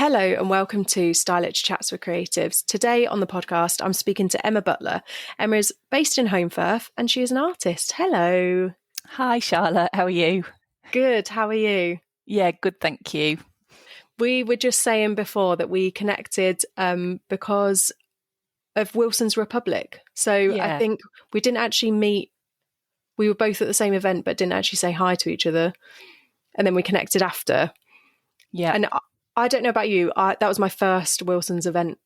Hello and welcome to Stylish Chats with Creatives. Today on the podcast, I'm speaking to Emma Butler. Emma is based in Holmfirth and she is an artist. Hello. Hi, Charlotte. How are you? Good. How are you? Yeah, good. Thank you. We were just saying before that we connected because of Wilson's Republic. So I think we didn't actually meet. We were both at the same event, but didn't actually say hi to each other. And then we connected after. Yeah. And I don't know about you. That was my first Wilson's event,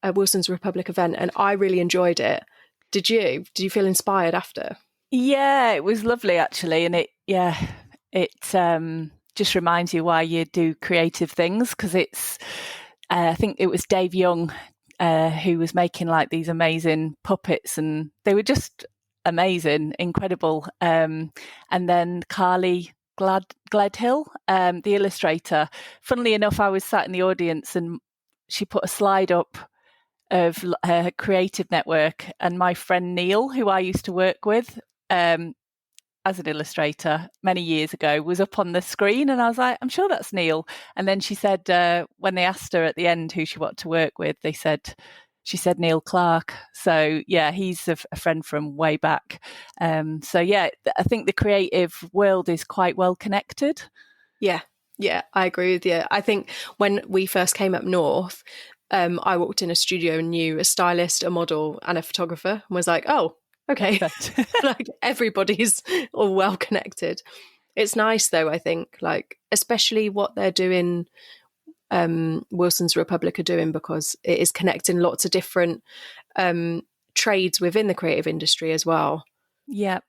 Wilson's Republic event, and I really enjoyed it. Did you? Did you feel inspired after? Yeah, it was lovely actually, and it just reminds you why you do creative things, because it's. I think it was Dave Young who was making like these amazing puppets, and they were just amazing, incredible. And then Carly Gledhill, the illustrator. Funnily enough, I was sat in the audience and she put a slide up of her creative network, and my friend Neil, who I used to work with as an illustrator many years ago, was up on the screen, and I was like, I'm sure that's Neil. And then she said, when they asked her at the end who she wanted to work with, she said Neil Clark. So yeah, he's a friend from way back. So yeah, I think the creative world is quite well connected. Yeah, I agree with you. I think when we first came up north, I walked in a studio and knew a stylist, a model, and a photographer, and was like, oh, okay. Like everybody's all well connected. It's nice though, I think, like especially what they're doing, Wilson's Republic are doing, because it is connecting lots of different trades within the creative industry as well. Yeah,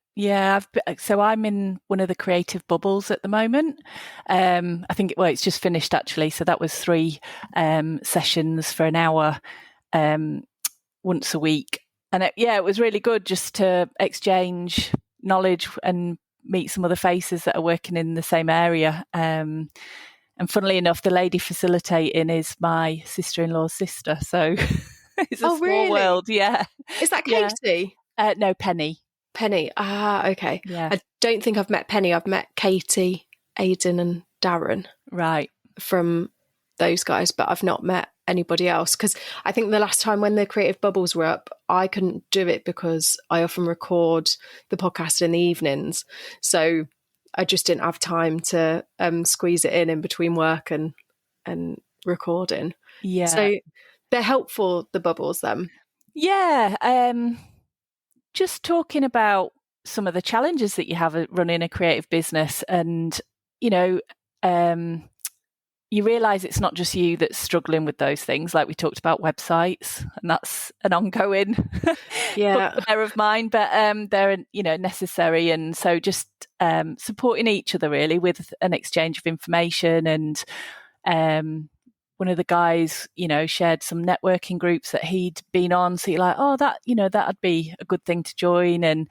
so I'm in one of the creative bubbles at the moment. I think it's just finished actually. So that was 3 sessions for an hour once a week. And it was really good just to exchange knowledge and meet some other faces that are working in the same area. And funnily enough, the lady facilitating is my sister-in-law's sister. So it's a small world. Yeah. Is that Katie? No, Penny. Penny. Ah, okay. Yeah. I don't think I've met Penny. I've met Katie, Aidan and Darren. Right. From those guys, but I've not met anybody else, because I think the last time when the creative bubbles were up, I couldn't do it because I often record the podcast in the evenings. So I just didn't have time to squeeze it in between work and recording. Yeah. So they're helpful, the bubbles then. Yeah. Just talking about some of the challenges that you have running a creative business, and you realise it's not just you that's struggling with those things. Like we talked about websites, and that's an ongoing bugbear of mine, but they're necessary, and so just supporting each other really with an exchange of information. And one of the guys, shared some networking groups that he'd been on. So you're like, oh, that'd be a good thing to join. And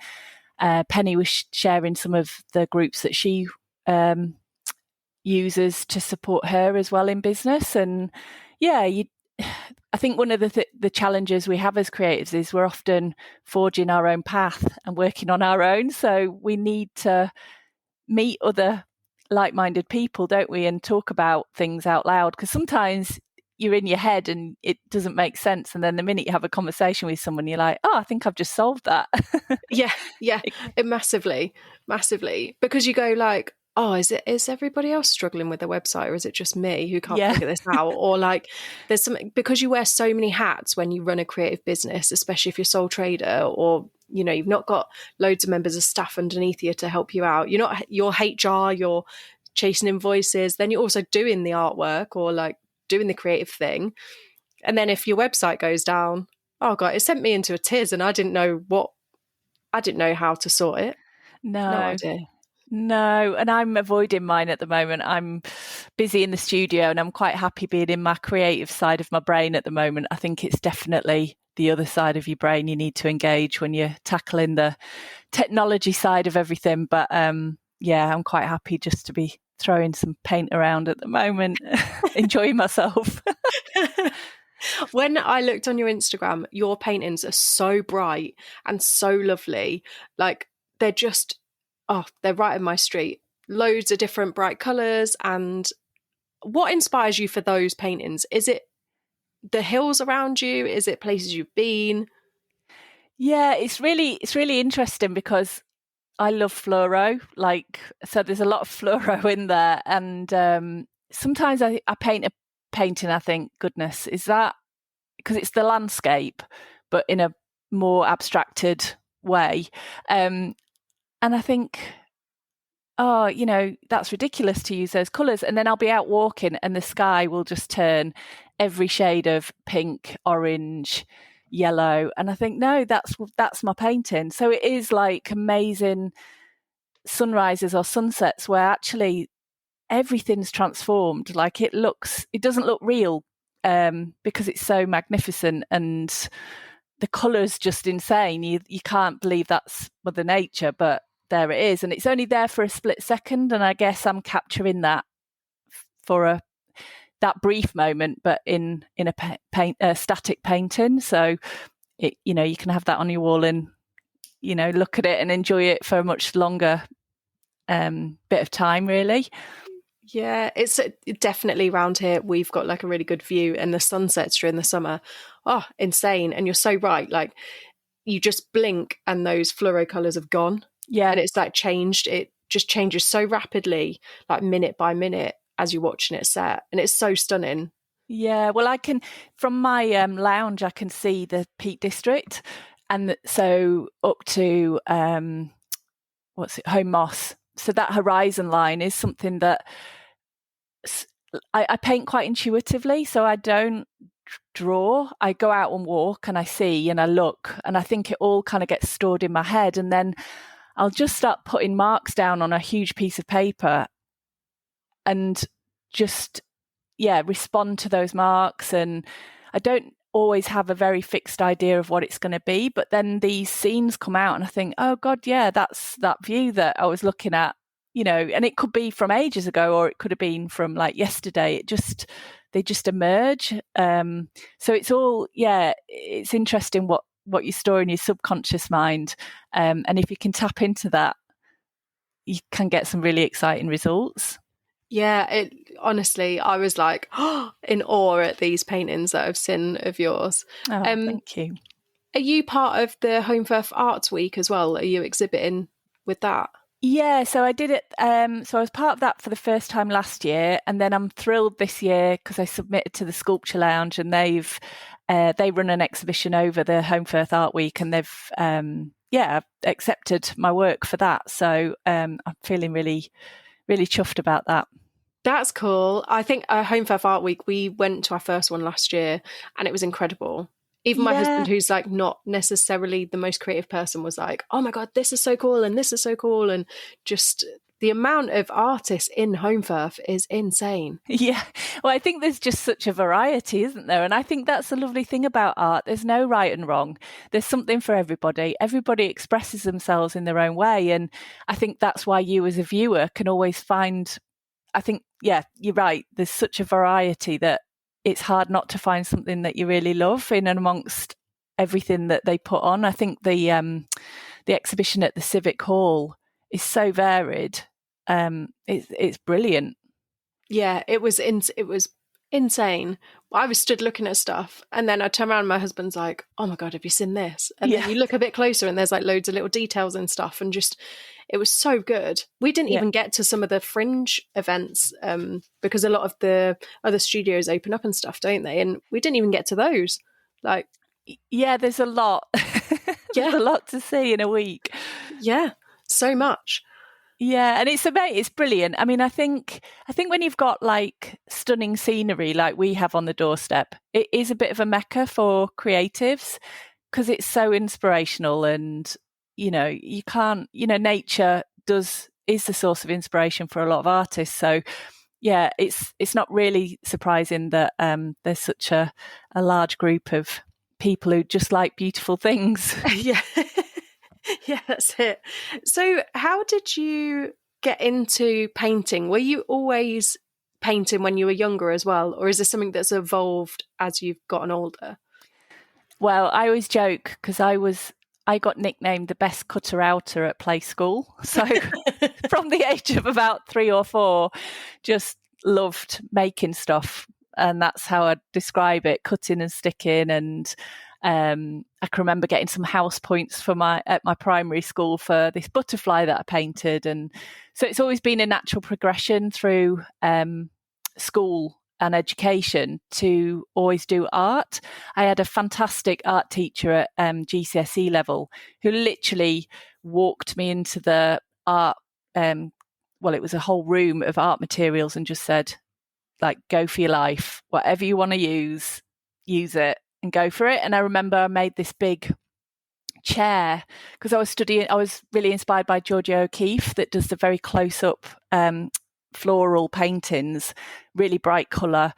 Penny was sharing some of the groups that she uses to support her as well in business. And I think one of the challenges we have as creatives is we're often forging our own path and working on our own. So we need to meet other like-minded people, don't we, and talk about things out loud, because sometimes you're in your head and it doesn't make sense, and then the minute you have a conversation with someone, you're like, oh, I think I've just solved that. It massively because you go like, oh, is everybody else struggling with their website, or is it just me who can't figure this out? Or like there's something, because you wear so many hats when you run a creative business, especially if you're sole trader, or you've not got loads of members of staff underneath you to help you out. You're HR, you're chasing invoices, then you're also doing the artwork or like doing the creative thing. And then if your website goes down, oh God, it sent me into a tiz, and I didn't know how to sort it. No idea. No, and I'm avoiding mine at the moment. I'm busy in the studio and I'm quite happy being in my creative side of my brain at the moment. I think it's definitely the other side of your brain you need to engage when you're tackling the technology side of everything. But I'm quite happy just to be throwing some paint around at the moment, enjoying myself. When I looked on your Instagram, your paintings are so bright and so lovely. Like they're just, they're right in my street. Loads of different bright colours, and what inspires you for those paintings? Is it the hills around you? Is it places you've been? Yeah, it's really interesting because I love fluoro. So there's a lot of fluoro in there, and sometimes I paint a painting. I think, goodness, is that because it's the landscape, but in a more abstracted way, and I think, oh, that's ridiculous to use those colours. And then I'll be out walking and the sky will just turn every shade of pink, orange, yellow. And I think, no, that's my painting. So it is like amazing sunrises or sunsets where actually everything's transformed. Like it doesn't look real because it's so magnificent and the colour's just insane. You can't believe that's Mother Nature, but there it is, and it's only there for a split second, and I guess I'm capturing that for that brief moment, but in a static painting. So it, you can have that on your wall and look at it and enjoy it for a much longer bit of time, really. Yeah, it's definitely around here. We've got like a really good view, and the sunsets during the summer, oh, insane. And you're so right. Like you just blink and those fluoro colours have gone. Yeah. And it's like changed. It just changes so rapidly, like minute by minute as you're watching it set. And it's so stunning. Yeah. Well, I can, from my lounge, I can see the Peak District. And so up to, Home Moss. So that horizon line is something that I paint quite intuitively. So I don't draw. I go out and walk and I see and I look, and I think it all kind of gets stored in my head. And then I'll just start putting marks down on a huge piece of paper and just, respond to those marks. And I don't always have a very fixed idea of what it's going to be, but then these scenes come out and I think, oh God, yeah, that's that view that I was looking at, and it could be from ages ago or it could have been from like yesterday. They just emerge. So it's all, it's interesting what you store in your subconscious mind. And if you can tap into that, you can get some really exciting results. Yeah, honestly, I was like in awe at these paintings that I've seen of yours. Oh, thank you. Are you part of the Holmfirth Arts Week as well? Are you exhibiting with that? Yeah, so I did it. So I was part of that for the first time last year, and then I'm thrilled this year because I submitted to the Sculpture Lounge, and they run an exhibition over the Holmfirth Art Week, and they've accepted my work for that. So I'm feeling really, really chuffed about that. That's cool. I think Holmfirth Art Week, we went to our first one last year, and it was incredible. Even my husband, who's like not necessarily the most creative person, was like, oh my God, this is so cool and this is so cool. And just the amount of artists in Holmfirth is insane. Yeah. Well, I think there's just such a variety, isn't there? And I think that's the lovely thing about art. There's no right and wrong. There's something for everybody. Everybody expresses themselves in their own way. And I think that's why you as a viewer can always find, I think, yeah, you're right. There's such a variety that it's hard not to find something that you really love in and amongst everything that they put on. I think the exhibition at the Civic Hall is so varied. It's brilliant. Yeah, it was insane. I was stood looking at stuff, and then I turn around and my husband's like, oh my God, have you seen this? And then you look a bit closer and there's like loads of little details and stuff, and just it was so good. We didn't even get to some of the fringe events because a lot of the other studios open up and stuff, don't they? And we didn't even get to those. Like, yeah, there's a lot. There's a lot to see in a week. Yeah, so much. Yeah, and it's brilliant. I mean, I think when you've got like stunning scenery like we have on the doorstep, it is a bit of a mecca for creatives because it's so inspirational, and you can't, nature is the source of inspiration for a lot of artists. So yeah, it's not really surprising that there's such a large group of people who just like beautiful things. Yeah. Yeah, that's it. So how did you get into painting? Were you always painting when you were younger as well? Or is this something that's evolved as you've gotten older? Well, I always joke because I got nicknamed the best cutter outer at play school. So from the age of about 3 or 4, just loved making stuff, and that's how I'd describe it, cutting and sticking. And I can remember getting some house points at my primary school for this butterfly that I painted. And so it's always been a natural progression through school and education to always do art. I had a fantastic art teacher at GCSE level who literally walked me into the art, well, it was a whole room of art materials, and just said, like, go for your life, whatever you want to use it and go for it. And I remember I made this big chair because I was really inspired by Georgia O'Keeffe, that does the very close-up floral paintings, really bright colour,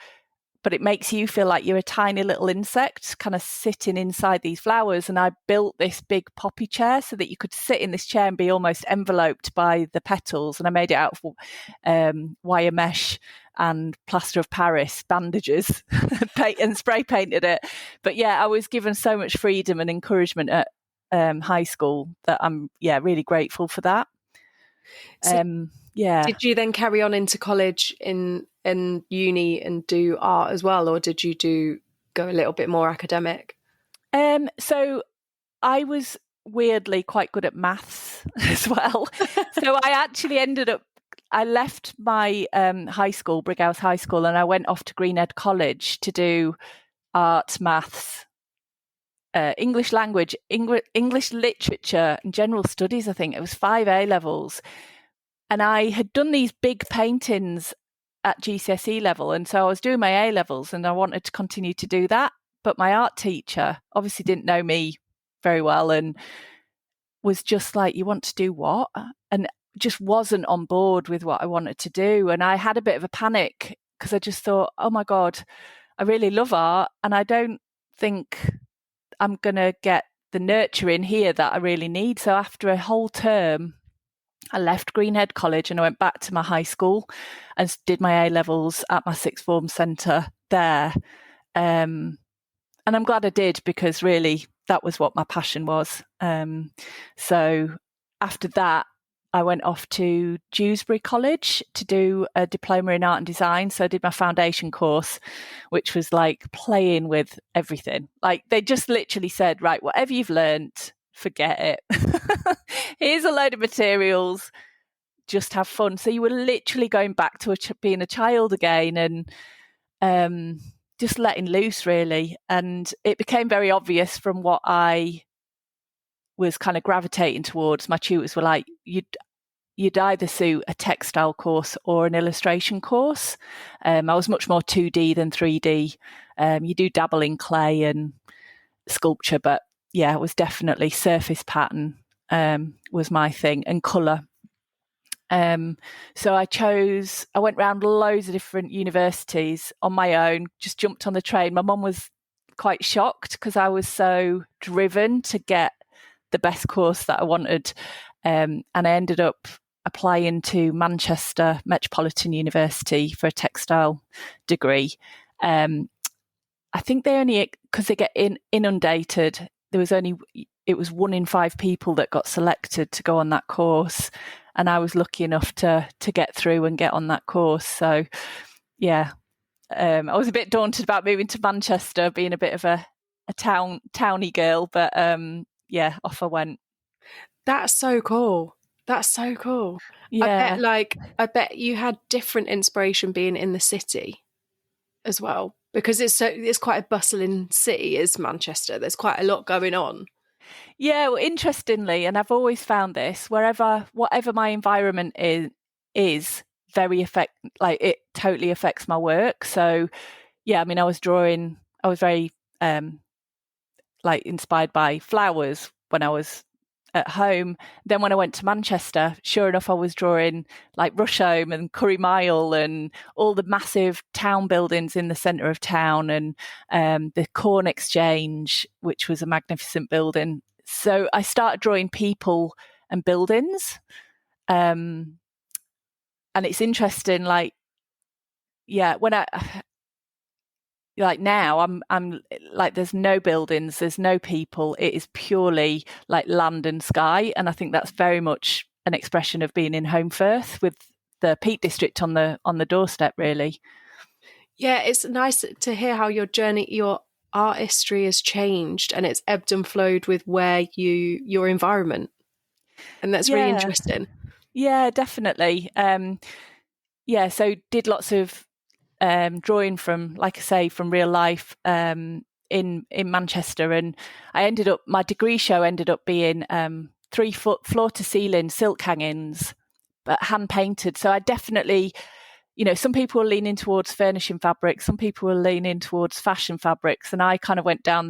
but it makes you feel like you're a tiny little insect kind of sitting inside these flowers. And I built this big poppy chair so that you could sit in this chair and be almost enveloped by the petals. And I made it out of wire mesh and plaster of Paris bandages and spray painted it. But yeah, I was given so much freedom and encouragement at high school that I'm really grateful for that. Did you then carry on into college in uni and do art as well, or did you go a little bit more academic? So I was weirdly quite good at maths as well. So I actually I left my high school, Brighouse High School, and I went off to Greenhead College to do art, maths, English language, English literature and general studies. I think it was 5 A levels. And I had done these big paintings at GCSE level. And so I was doing my A levels and I wanted to continue to do that. But my art teacher obviously didn't know me very well and was just like, you want to do what? And just wasn't on board with what I wanted to do. And I had a bit of a panic because I just thought, oh my God, I really love art. And I don't think I'm going to get the nurturing here that I really need. So after a whole term, I left Greenhead College and I went back to my high school and did my A levels at my sixth form centre there. And I'm glad I did, because really that was what my passion was. So after that, I went off to Dewsbury College to do a diploma in art and design. So I did my foundation course, which was like playing with everything. Like they just literally said, right, whatever you've learnt, forget it. Here's a load of materials, just have fun. So you were literally going back to being a child again and just letting loose, really. And it became very obvious from what I was kind of gravitating towards. My tutors were like, you'd either suit a textile course or an illustration course. I was much more 2D than 3D. You do dabble in clay and sculpture, but yeah, it was definitely surface pattern was my thing, and colour. So I went around loads of different universities on my own, just jumped on the train. My mum was quite shocked because I was so driven to get the best course that I wanted. And I ended up applying to Manchester Metropolitan University for a textile degree. I think they only, because they get inundated, it was 1 in 5 people that got selected to go on that course. And I was lucky enough to get through and get on that course. So, yeah, I was a bit daunted about moving to Manchester, being a bit of a towny girl. But yeah, off I went. That's so cool. That's so cool. Yeah. I bet you had different inspiration being in the city as well, because it's quite a bustling city, is Manchester. There's quite a lot going on. Yeah, well, interestingly, and I've always found this, whatever my environment is very it totally affects my work. So yeah, I mean, I was very inspired by flowers when I was at home. Then when I went to Manchester, sure enough, I was drawing like Rusholme and Curry Mile and all the massive town buildings in the centre of town, and the Corn Exchange, which was a magnificent building. So I started drawing people and buildings. And it's interesting, when now I'm like, there's no buildings, there's no people. It is purely like land and sky. And I think that's very much an expression of being in Holmfirth with the Peak District on the doorstep, really. Yeah, it's nice to hear how your journey, your art history has changed, and it's ebbed and flowed with your environment. And that's really interesting. Yeah, definitely. So did lots of drawing from, like I say, from real life in Manchester, and my degree show ended up being 3-foot floor to ceiling silk hangings, but hand painted. So I definitely, some people were leaning towards furnishing fabrics, some people were leaning towards fashion fabrics, and I kind of went down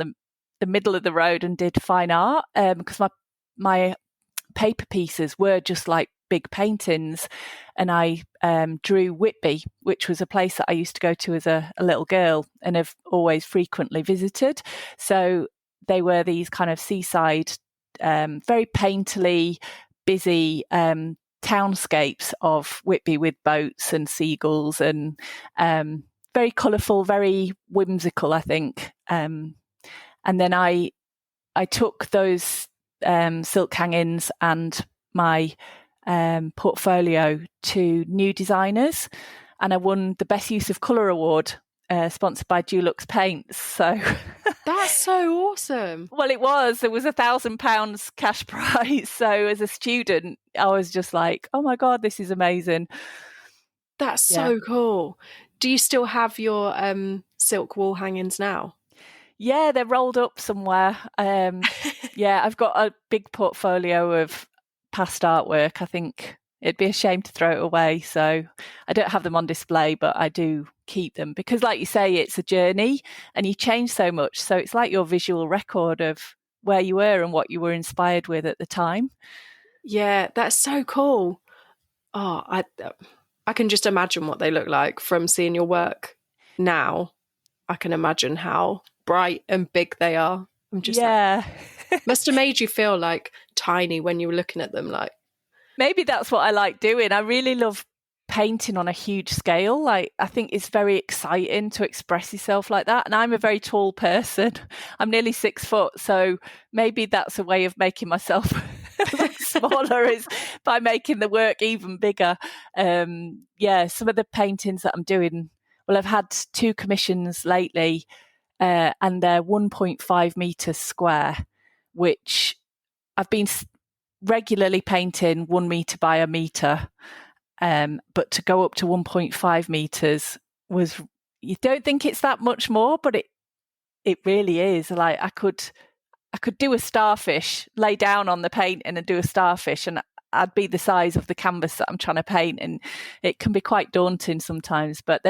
the middle of the road and did fine art because my paper pieces were just like big paintings, and I drew Whitby, which was a place that I used to go to as a little girl and have always frequently visited. So they were these kind of seaside, very painterly, busy townscapes of Whitby with boats and seagulls, and very colourful, very whimsical, I think. And then I took those silk hangings and my portfolio to new designers, and I won the Best Use of Colour Award, sponsored by Dulux Paints. So that's so awesome. Well, there was £1,000 cash prize. So as a student, I was just like, oh my God, this is amazing. That's so cool. Do you still have your silk wall hangings now? Yeah, they're rolled up somewhere. I've got a big portfolio of past artwork. I think it'd be a shame to throw it away. So I don't have them on display, but I do keep them because, like you say, it's a journey and you change so much. So it's like your visual record of where you were and what you were inspired with at the time. Yeah, that's so cool. Oh, I can just imagine what they look like from seeing your work now. I can imagine how bright and big they are. I'm just must have made you feel like tiny when you were looking at them. Like, maybe that's what I like doing. I really love painting on a huge scale. Like, I think it's very exciting to express yourself like that. And I'm a very tall person. I'm nearly 6 foot. So maybe that's a way of making myself look smaller is by making the work even bigger. Some of the paintings that I'm doing, well, I've had 2 commissions lately, and they're 1.5 meters square, which I've been regularly painting 1 meter by a meter. But to go up to 1.5 meters was, you don't think it's that much more, but it really is. Like I could do a starfish, lay down on the paint and do a starfish, and I'd be the size of the canvas that I'm trying to paint. And it can be quite daunting sometimes, but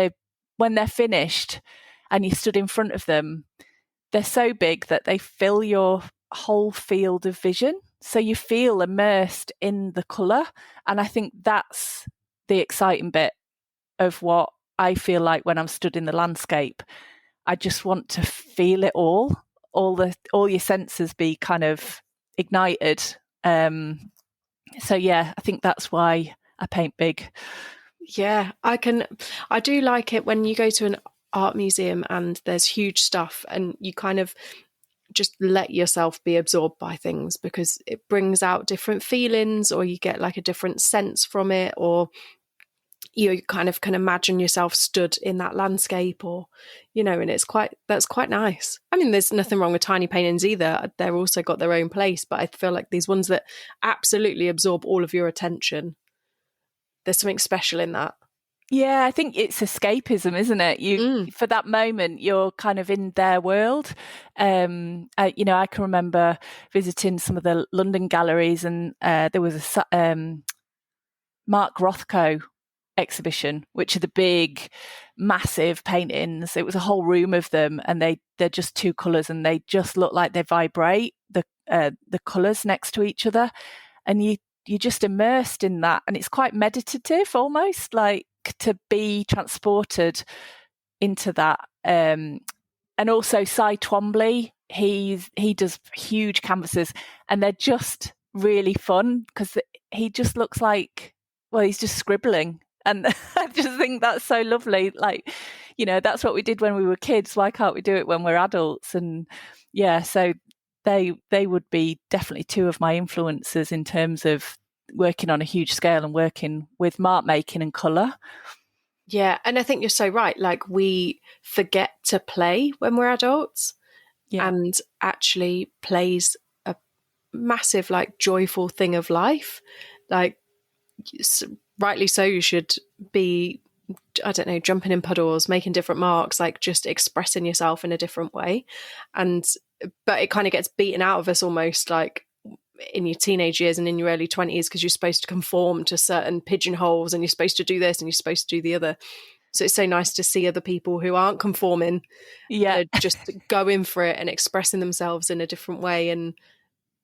when they're finished and you stood in front of them, they're so big that they fill your whole field of vision. So you feel immersed in the colour. And I think that's the exciting bit of what I feel like when I'm stood in the landscape. I just want to feel it all your senses be kind of ignited. I think that's why I paint big. Yeah, I do like it when you go to an art museum and there's huge stuff and you kind of just let yourself be absorbed by things because it brings out different feelings, or you get like a different sense from it, or you kind of can imagine yourself stood in that landscape, or and that's quite nice. I mean, there's nothing wrong with tiny paintings either. They're also got their own place, but I feel like these ones that absolutely absorb all of your attention, there's something special in that. Yeah, I think it's escapism, isn't it? For that moment, you're kind of in their world. I can remember visiting some of the London galleries, and there was a Mark Rothko exhibition, which are the big, massive paintings. It was a whole room of them, and they're just 2 colours, and they just look like they vibrate, the colours next to each other, and you're just immersed in that, and it's quite meditative, almost like to be transported into that. And also Cy Twombly, he does huge canvases, and they're just really fun because he just looks like, well, he's just scribbling, and I just think that's so lovely. Like, that's what we did when we were kids. Why can't we do it when we're adults? And so they would be definitely 2 of my influences in terms of working on a huge scale and working with mark making and colour. Yeah, and I think you're so right. Like, we forget to play when we're adults, and actually play's a massive, like, joyful thing of life. Like, rightly so, you should be, I don't know, jumping in puddles, making different marks, like just expressing yourself in a different way. But it kind of gets beaten out of us almost, like in your teenage years and in your early 20s, because you're supposed to conform to certain pigeonholes and you're supposed to do this and you're supposed to do the other. So it's so nice to see other people who aren't conforming, just going for it and expressing themselves in a different way. And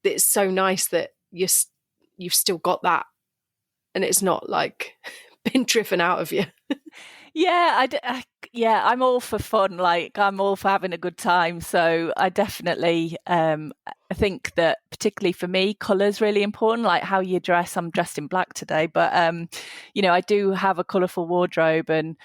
it's so nice that you've still got that, and it's not like been driven out of you. I'm all for fun. Like, I'm all for having a good time. So I definitely, I think that particularly for me, colour's really important. Like how you dress. I'm dressed in black today, but I do have a colourful wardrobe, and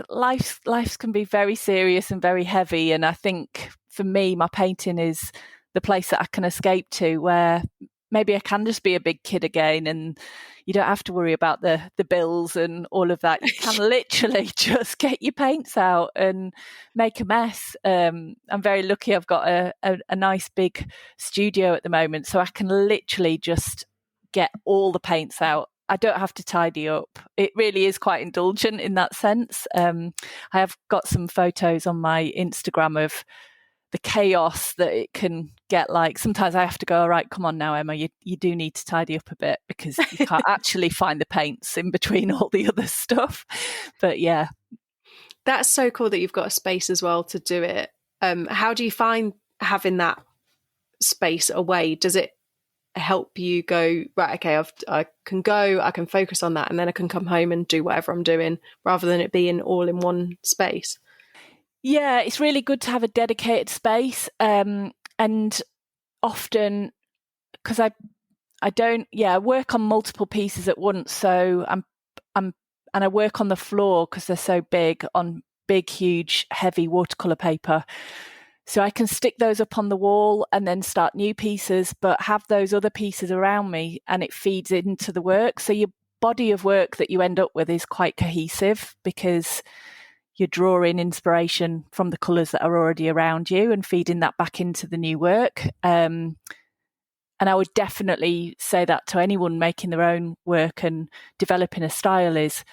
life can be very serious and very heavy. And I think for me, my painting is the place that I can escape to, where maybe I can just be a big kid again, and you don't have to worry about the bills and all of that. You can literally just get your paints out and make a mess. I'm very lucky. I've got a nice big studio at the moment, so I can literally just get all the paints out. I don't have to tidy up. It really is quite indulgent in that sense. I have got some photos on my Instagram of the chaos that it can get. Like, sometimes I have to go, all right, come on now, Emma, you do need to tidy up a bit, because you can't actually find the paints in between all the other stuff. But yeah. That's so cool that you've got a space as well to do it. How do you find having that space away? Does it help you go, right, okay, I can focus on that, and then I can come home and do whatever I'm doing, rather than it being all in one space? Yeah, it's really good to have a dedicated space, and often, because I work on multiple pieces at once, so and I work on the floor because they're so big, on big, huge, heavy watercolor paper. So I can stick those up on the wall and then start new pieces, but have those other pieces around me, and it feeds into the work. So your body of work that you end up with is quite cohesive, because you're drawing inspiration from the colours that are already around you and feeding that back into the new work. And I would definitely say that to anyone making their own work and developing a style is,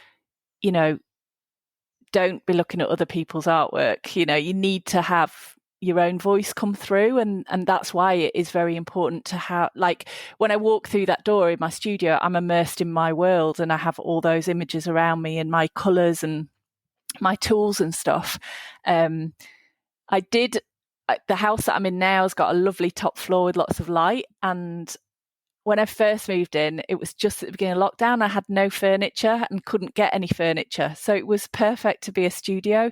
don't be looking at other people's artwork. You need to have your own voice come through, and that's why it is very important to have, like, when I walk through that door in my studio, I'm immersed in my world, and I have all those images around me and my colours and my tools and stuff. The house that I'm in now has got a lovely top floor with lots of light, and when I first moved in, it was just at the beginning of lockdown. I had no furniture and couldn't get any furniture, so it was perfect to be a studio.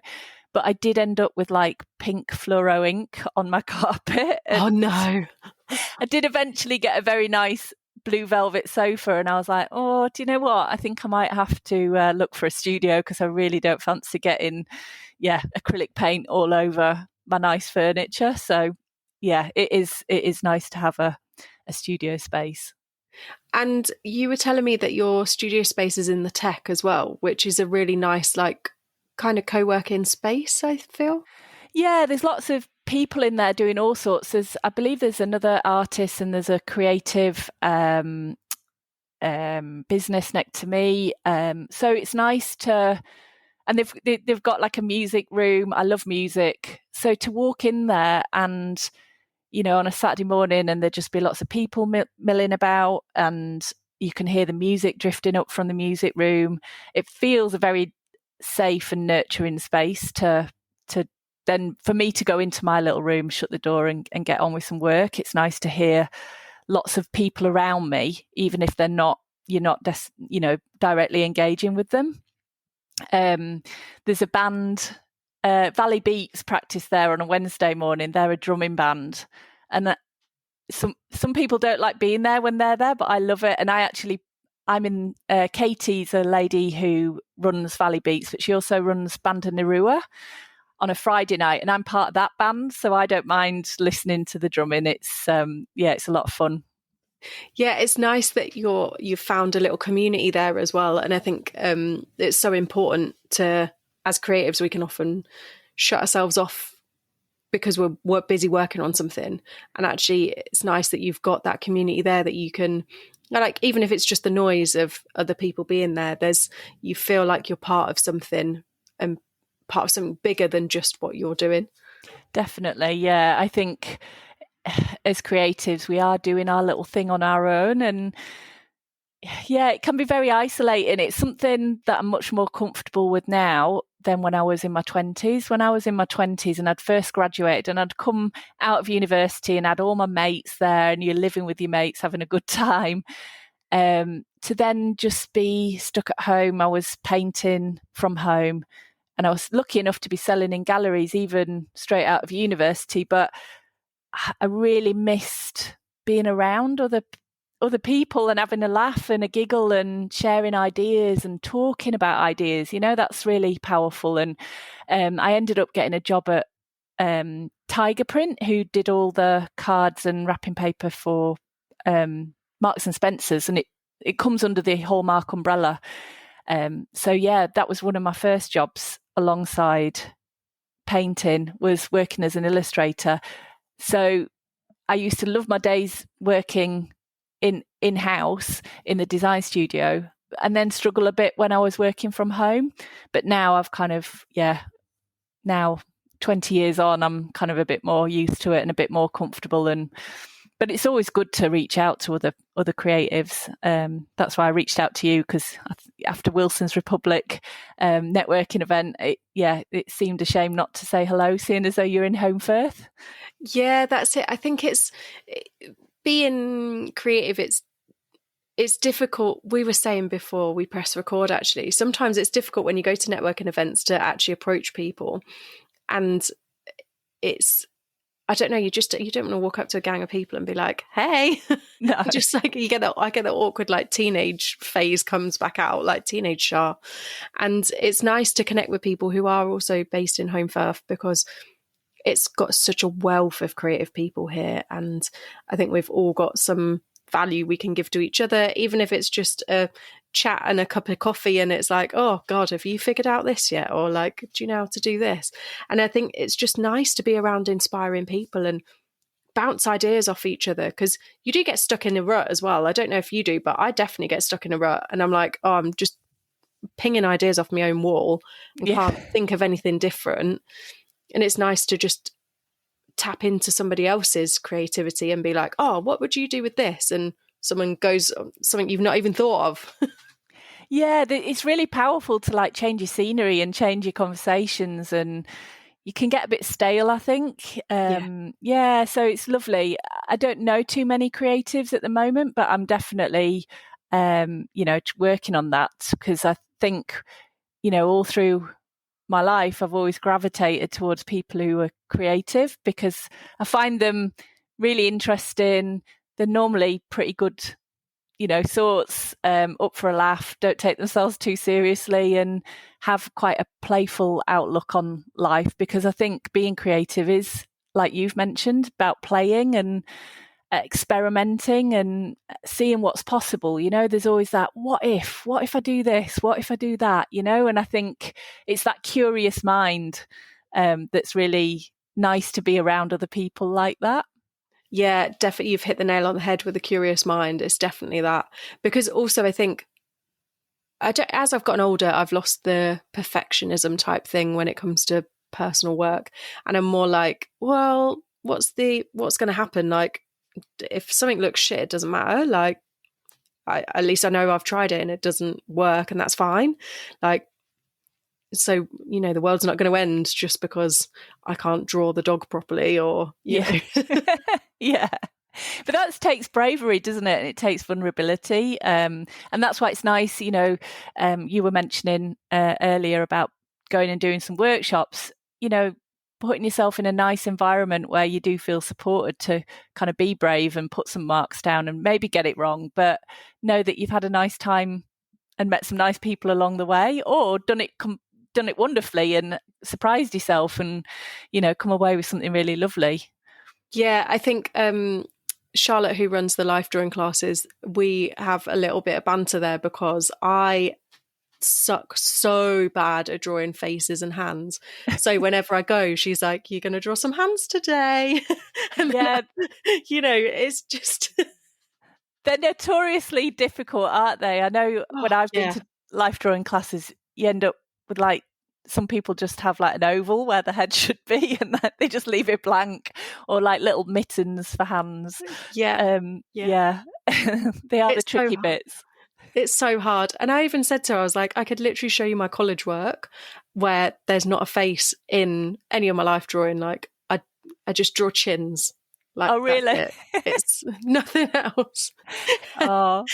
But I did end up with like pink fluoro ink on my carpet. Oh no. I did eventually get a very nice blue velvet sofa, and I was like, oh, do you know what? I think I might have to look for a studio, because I really don't fancy getting acrylic paint all over my nice furniture. So yeah, it is nice to have a studio space. And you were telling me that your studio space is in the tech as well, which is a really nice, like, kind of co-working space, I feel. Yeah, there's lots of people in there doing all sorts. I believe there's another artist, and there's a creative business next to me. So it's nice to, and they've got like a music room. I love music, so to walk in there and on a Saturday morning, and there'd just be lots of people milling about, and you can hear the music drifting up from the music room. It feels a very safe and nurturing space to then for me to go into my little room, shut the door, and get on with some work. It's nice to hear lots of people around me, even if you're not directly engaging with them. There's a band, Valley Beats, practice there on a Wednesday morning. They're a drumming band, and some people don't like being there when they're there, but I love it. And I'm in, Katie's a lady who runs Valley Beats, but she also runs Banda Nerua on a Friday night, and I'm part of that band, so I don't mind listening to the drumming. It's it's a lot of fun. Yeah, it's nice that you've found a little community there as well. And I think it's so important to, as creatives, we can often shut ourselves off because we're busy working on something. And actually, it's nice that you've got that community there that you can, like, even if it's just the noise of other people being there, you feel like you're part of something and part of something bigger than just what you're doing. Definitely, yeah. I think as creatives, we are doing our little thing on our own, and yeah, it can be very isolating. It's something that I'm much more comfortable with now than when I was in my 20s. When I was in my 20s and I'd first graduated and I'd come out of university and had all my mates there, and you're living with your mates, having a good time, to then just be stuck at home. I was painting from home, and I was lucky enough to be selling in galleries even straight out of university, but I really missed being around other people and having a laugh and a giggle and sharing ideas and talking about ideas. You know, that's really powerful. And I ended up getting a job at Tiger Print, who did all the cards and wrapping paper for Marks and Spencer's, and it comes under the Hallmark umbrella. So yeah, that was one of my first jobs alongside painting, was working as an illustrator. So I used to love my days working in-house in the design studio, and then struggle a bit when I was working from home. But now I've kind of, now 20 years on, I'm kind of a bit more used to it and a bit more comfortable. But it's always good to reach out to other creatives. That's why I reached out to you, because after Wilson's Republic networking event, it seemed a shame not to say hello, seeing as though you're in Holmfirth. Yeah, that's it. I think it's being creative. It's difficult. We were saying before we press record, actually, sometimes it's difficult when you go to networking events to actually approach people, and I don't know, you don't want to walk up to a gang of people and be like, hey. No. Just like I get that awkward like teenage phase comes back out, like teenage Shah. And it's nice to connect with people who are also based in Holmfirth, because it's got such a wealth of creative people here, and I think we've all got some value we can give to each other, even if it's just a chat and a cup of coffee, and it's like, oh God, have you figured out this yet? Or like, do you know how to do this? And I think it's just nice to be around inspiring people and bounce ideas off each other, because you do get stuck in a rut as well. I don't know if you do, but I definitely get stuck in a rut, and I'm like, oh, I'm just pinging ideas off my own wall and can't think of anything different. And it's nice to just tap into somebody else's creativity and be like, oh, what would you do with this? And someone goes something you've not even thought of. Yeah, it's really powerful to like change your scenery and change your conversations, and you can get a bit stale, I think. Yeah, so it's lovely. I don't know too many creatives at the moment, but I'm definitely, working on that, because I think, all through my life, I've always gravitated towards people who are creative, because I find them really interesting. They're normally pretty good, sorts, up for a laugh, don't take themselves too seriously, and have quite a playful outlook on life, because I think being creative is, like you've mentioned, about playing and experimenting and seeing what's possible. There's always that, what if I do this, what if I do that, and I think it's that curious mind that's really nice to be around other people like that. Yeah, definitely. You've hit the nail on the head with a curious mind. It's definitely that. Because also I think as I've gotten older, I've lost the perfectionism type thing when it comes to personal work. And I'm more like, well, what's going to happen? Like, if something looks shit, it doesn't matter. Like, at least I know I've tried it and it doesn't work, and that's fine. Like, so, the world's not going to end just because I can't draw the dog properly, or, Yeah. Yeah. But that takes bravery, doesn't it? And it takes vulnerability. And that's why it's nice, you were mentioning earlier about going and doing some workshops, putting yourself in a nice environment where you do feel supported to kind of be brave and put some marks down and maybe get it wrong, but know that you've had a nice time and met some nice people along the way, or done it wonderfully and surprised yourself and, come away with something really lovely. Yeah, I think Charlotte, who runs the life drawing classes, we have a little bit of banter there because I suck so bad at drawing faces and hands. So whenever I go, she's like, "You're going to draw some hands today." And yeah, it's just they're notoriously difficult, aren't they? I know when I've been to life drawing classes, you end up with like some people just have like an oval where the head should be, and they just leave it blank, or like little mittens for hands. Yeah. They are the tricky bits. It's so hard. And I even said to her, I was like, I could literally show you my college work where there's not a face in any of my life drawing. Like I just draw chins. Like, oh, really? It's nothing else. Oh.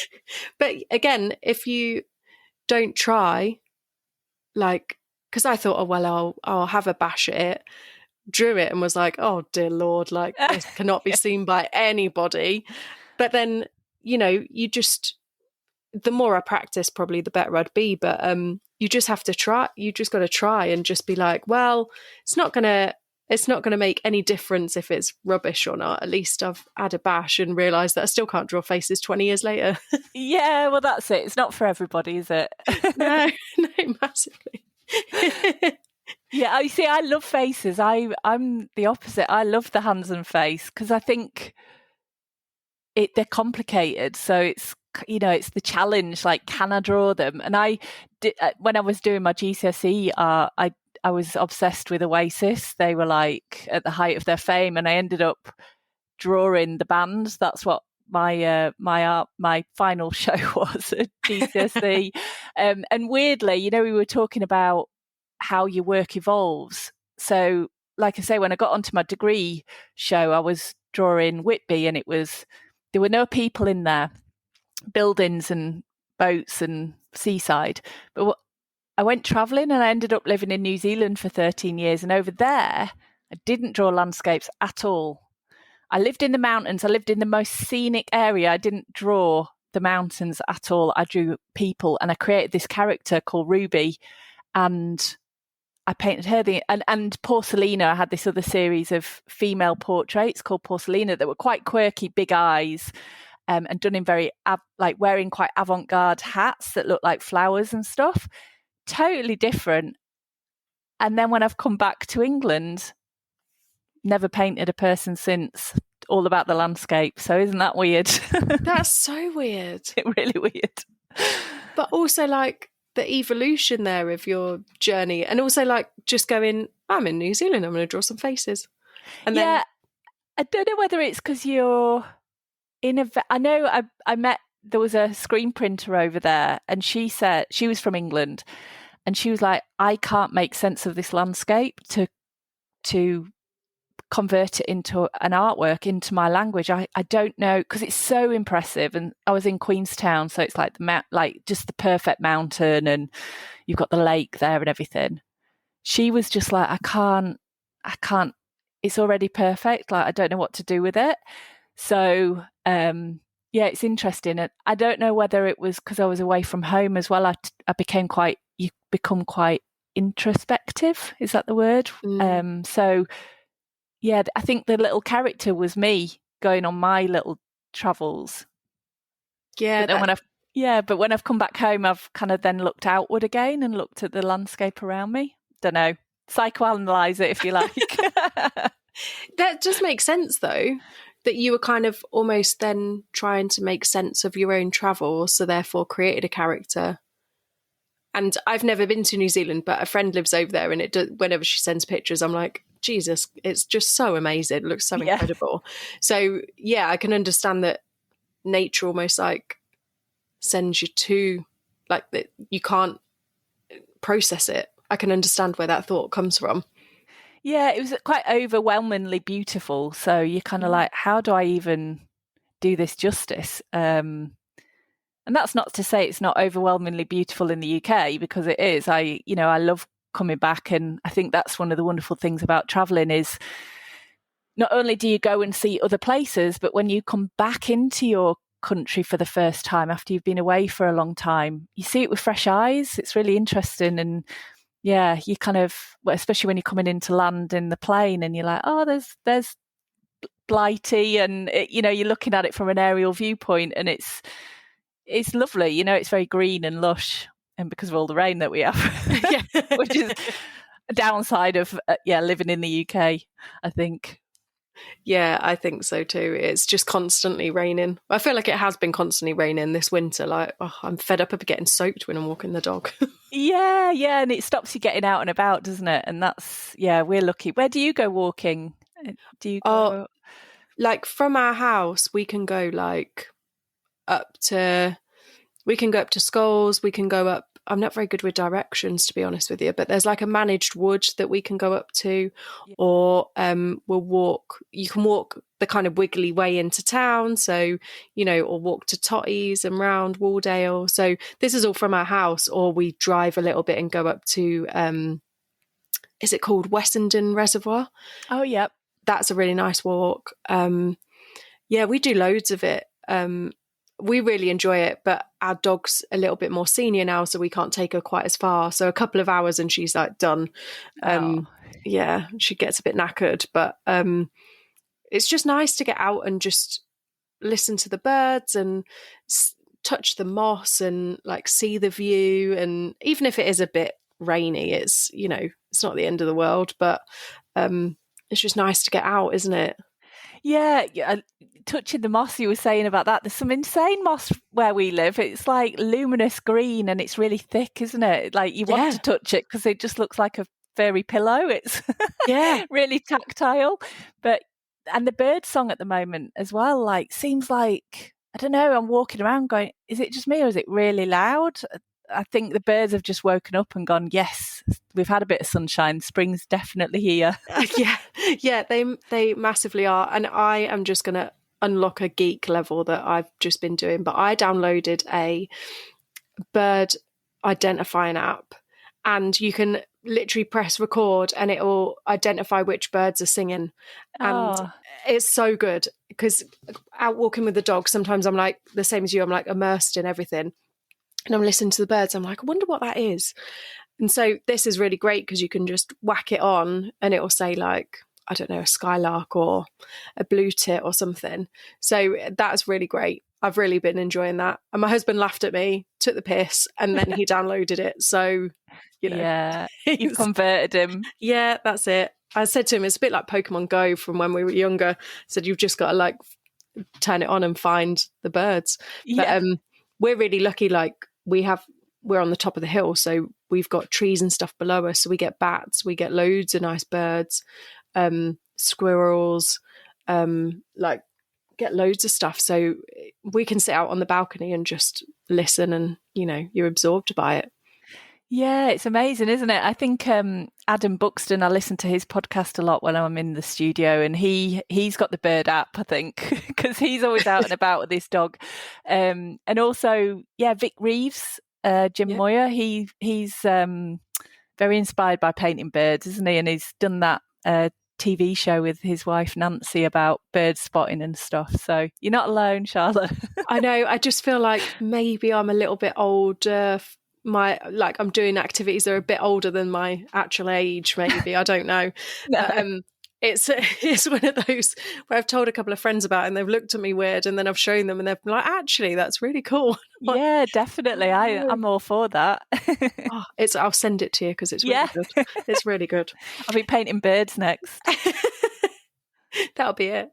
But again, if you don't try, like, because I thought, oh, well, I'll have a bash at it, drew it and was like, oh, dear Lord, like this cannot be seen by anybody. But then, you just, the more I practice, probably the better I'd be. But you just have to try. You just got to try and just be like, well, it's not gonna make any difference if it's rubbish or not. At least I've had a bash and realised that I still can't draw faces 20 years later. Yeah, well, that's it. It's not for everybody, is it? No, massively. Yeah, you see, I love faces. I'm the opposite. I love the hands and face because I think they're complicated. So it's the challenge. Like, can I draw them? And I did when I was doing my GCSE. I was obsessed with Oasis. They were like at the height of their fame, and I ended up drawing the band. That's what my final show was at GCSE. And weirdly, we were talking about how your work evolves. So, like I say, when I got onto my degree show, I was drawing Whitby, and there were no people in there, buildings and boats and seaside. But I went travelling, and I ended up living in New Zealand for 13 years. And over there, I didn't draw landscapes at all. I lived in the mountains. I lived in the most scenic area. I didn't draw the mountains at all. I drew people, and I created this character called Ruby, and I painted her and Porcelina. I had this other series of female portraits called Porcelina that were quite quirky, big eyes, and done in very like wearing quite avant-garde hats that look like flowers and stuff. Totally different. And then when I've come back to England, never painted a person since. All about the landscape. So isn't that weird? That's so weird. It's really weird. But also like the evolution there of your journey, and also like just going, I'm in New Zealand, I'm going to draw some faces. And then I don't know whether it's because you're in I know I met, there was a screen printer over there, and she said, she was from England, and she was like, I can't make sense of this landscape to convert it into an artwork, into my language. I don't know, because it's so impressive. And I was in Queenstown, so it's like just the perfect mountain, and you've got the lake there and everything. She was just like, I can't, it's already perfect. Like, I don't know what to do with it. So, it's interesting. And I don't know whether it was because I was away from home as well. You become quite introspective. Is that the word? So, yeah, I think the little character was me going on my little travels. Yeah. But when I've come back home, I've kind of then looked outward again and looked at the landscape around me. Don't know. Psychoanalyze it if you like. That just makes sense, though, that you were kind of almost then trying to make sense of your own travel, so therefore created a character. And I've never been to New Zealand, but a friend lives over there, and whenever she sends pictures, I'm like, Jesus, it's just so amazing. It looks so incredible. So, yeah, I can understand that nature almost like sends you to, like, that you can't process it. I can understand where that thought comes from. Yeah, it was quite overwhelmingly beautiful. So you're kind of like, how do I even do this justice? And that's not to say it's not overwhelmingly beautiful in the UK, because it is. I love coming back, and I think that's one of the wonderful things about traveling is not only do you go and see other places, but when you come back into your country for the first time after you've been away for a long time, you see it with fresh eyes. It's really interesting. And yeah, you kind of, especially when you're coming into land in the plane, and you're like, oh, there's blighty, and you're looking at it from an aerial viewpoint, and it's lovely. It's very green and lush, and because of all the rain that we have, which is a downside of living in the UK, I think. Yeah, I think so too. It's just constantly raining. I feel like it has been constantly raining this winter. Like, I'm fed up of getting soaked when I'm walking the dog. Yeah, and it stops you getting out and about, doesn't it? And that's, we're lucky. Where do you go walking? Do you go? Like from our house, we can go up to Skulls. We can go up. I'm not very good with directions, to be honest with you, but there's like a managed wood that we can go up to, or we'll walk. You can walk the kind of wiggly way into town, so or walk to Totties and round Waldale. So this is all from our house, or we drive a little bit and go up to. Is it called Wessenden Reservoir? Oh, yep. That's a really nice walk. We do loads of it. We really enjoy it, but our dog's a little bit more senior now, so we can't take her quite as far. So a couple of hours and she's like done. She gets a bit knackered, but it's just nice to get out and just listen to the birds and touch the moss and like see the view. And even if it is a bit rainy, it's it's not the end of the world, but it's just nice to get out, isn't it? Yeah, touching the moss, you were saying about that. There's some insane moss where we live. It's like luminous green and it's really thick, isn't it? Like you want to touch it because it just looks like a fairy pillow. It's really tactile. And the bird song at the moment as well, like seems like, I don't know, I'm walking around going, is it just me or is it really loud? I think the birds have just woken up and gone, yes, we've had a bit of sunshine. Spring's definitely here. They massively are. And I am just going to unlock a geek level that I've just been doing. But I downloaded a bird identifying app, and you can literally press record and it will identify which birds are singing. And it's so good because out walking with the dog, sometimes I'm like the same as you, I'm like immersed in everything. And I'm listening to the birds. I'm like, I wonder what that is. And so this is really great because you can just whack it on and it will say like, I don't know, a skylark or a blue tit or something. So that's really great. I've really been enjoying that. And my husband laughed at me, took the piss, and then he downloaded it. So, you've converted him. Yeah, that's it. I said to him, it's a bit like Pokemon Go from when we were younger. I said, you've just got to like turn it on and find the birds. Yeah. But we're really lucky. Like we're on the top of the hill, so we've got trees and stuff below us. So we get bats, we get loads of nice birds, squirrels, like get loads of stuff. So we can sit out on the balcony and just listen, and you're absorbed by it. Yeah, it's amazing, isn't it? I think Adam Buxton, I listen to his podcast a lot when I'm in the studio, and he's got the bird app, I think, because he's always out and about with his dog. And also, Vic Reeves, Jim Moyer, he's very inspired by painting birds, isn't he? And he's done that TV show with his wife Nancy about bird spotting and stuff. So you're not alone, Charlotte. I know. I just feel like maybe I'm a little bit older. I'm doing activities that are a bit older than my actual age, maybe. I don't know. No. It's one of those where I've told a couple of friends about it and they've looked at me weird, and then I've shown them and they've been like, actually, that's really cool. Yeah, definitely. I'm all for that. I'll send it to you because it's really good. It's really good. I'll be painting birds next. That'll be it.